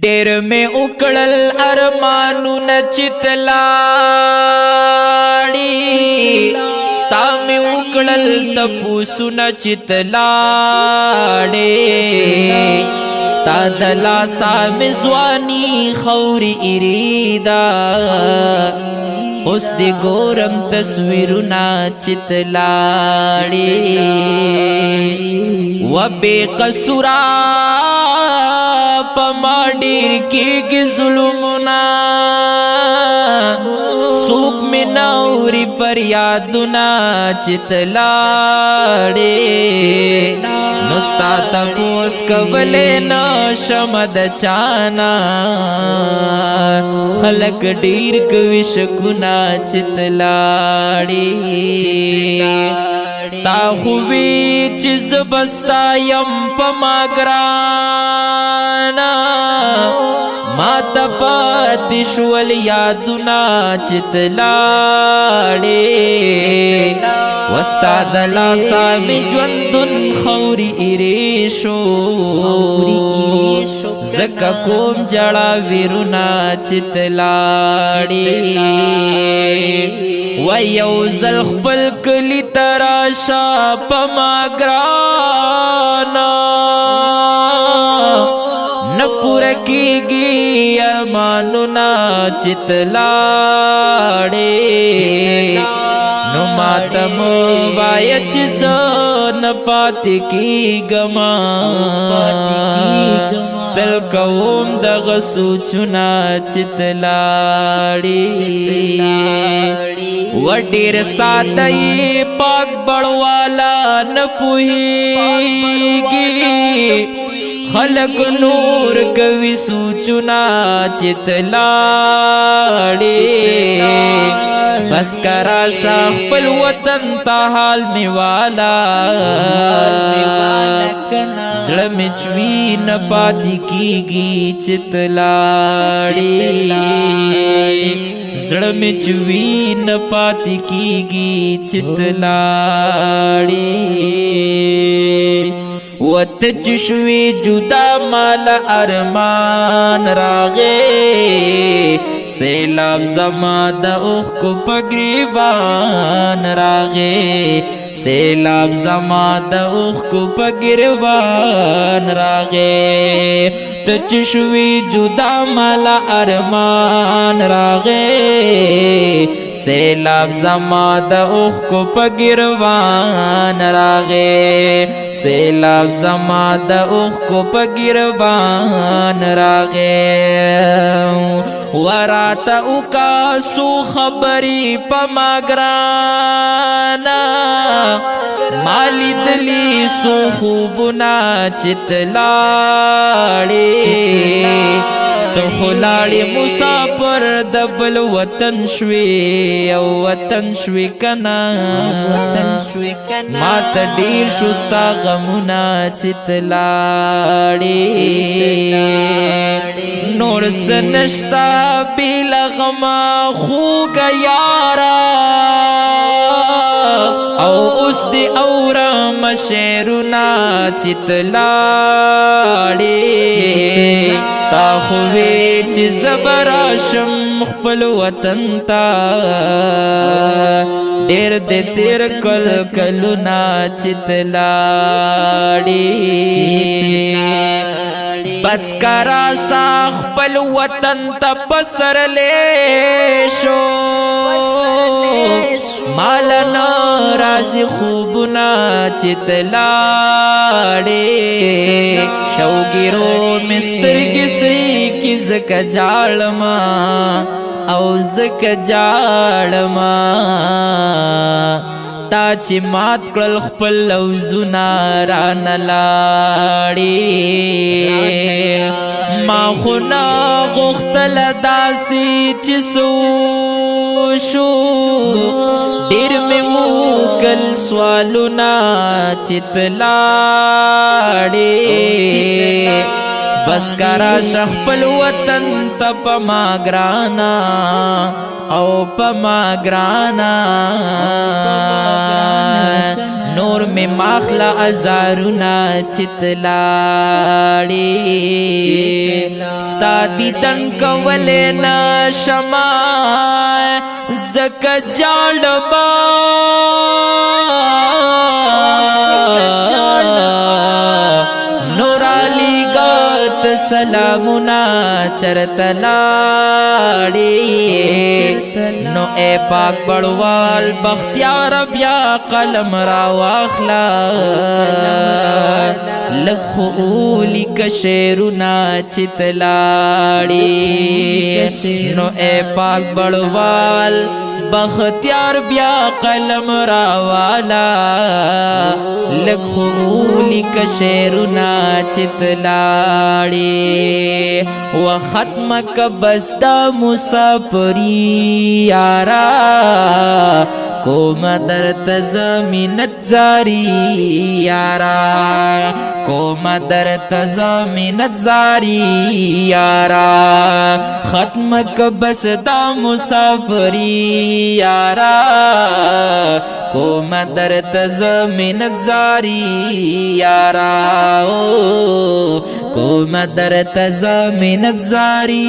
ډېر مې وکړل ارمانونه چې تلاړې ستا مې وکړل تپوسونه چې تلاړې ستا د لاسه مې ځواني خورې اریدا اوس دې ګورم تصویرونه چې تلاړې و بې قصوره پما ډیر کېږي ظلمونه څوک مې ناوري فریادونه چې تلاړې نو ستا تپوس کولی نشم د چانا خلک ډیر کوي شکونه چې تلاړې تا خو وی چې زه به ستا یم په ما ګرانه ما ته پاتې شول یادونه چې تلاړې و ستا د لاسه مې ژوندون خورې ایرې شو ځکه کوم ژړا ویرونه چې تلاړې و یو ځل خپل کلي ته راشه په ما ګرانه نه پوره کېږي ارمانونه چې تلاړې نو ماته مو وایه چې زه نه پاتې کېږمه تل کوم دغه سوچونه چې تلاړې و ډېر ساده یې پاک بړواله نه پوهېږي خلق نور کوي سوچونه چې تلاړې بس کرا شاه خپل وطن ته حال می والا زړه مې چوي نه پاتې کېږي چې تلاړې زړه مې چوي نه پاتې کېږي چې تلاړې وت چې شوي جدا مال ارمان راغې سیلاب زما د اوښکو په ګریوان راغې سیلاب زما د اوښکو په ګریوان راغې ته چې شوي جدا مال ارمان راغې سیلاب زما د اوښکو په ګریوان راغې سیلاب زما د اوښکو په ګریوان راغې وراته وکا سو خبرې په ما ګرانه ما لیدلي سو خوبونه چې تلاړې ته خو لاړې مسافر د بل وطن شوې او وطن شوې کنه ما ته ډېر شو ستا غمونه چې تلاړې نور څه نشته بې له غمه خوږه یاره او اوس دې اورم شعرونه چې تلاړې تا خو وې چې زه به راشم خپل وطن ته ډېر دې تېر کړل کلونه چې تلاړې بس کرا شا خپل وطن ته پسرلی شو مال نه راځي خوبونه چې تلاړې شوګیرو مې سترګې سرې کړي ځکه جاړمه او ځکه جاړمه تا چې مات کړل خپل لوزونه رانه لاړې ما خو نه غوښتله داسې چې څه وشو ډېر مې وکړل سوالونه چې تلاړې بس کرا شه خپل وطن ته په ما ګرانه او په ما ګرانه نور مور می ماخلا ازارونا چتلاړي ستا دیدن کولینا شما زکه جاړما نور علی گات سلامنا چرتلاړي نو اے پاک بڑوال بختیار بیا قلم را واخلا لکھو اولی کشیرونا چتلاڑی نو اے پاک بڑوال بختیار بیا قلم را والا لکھو اولی کشیرونا چتلاڑی و ختم کبستا مسافری یارا کوم در تزمینت زاری یارا کوم در تزمینت زاری یارا ختم کبس دا مسافری یارا کوم در تزمینت زاری یارا کوم در تزمینت زاری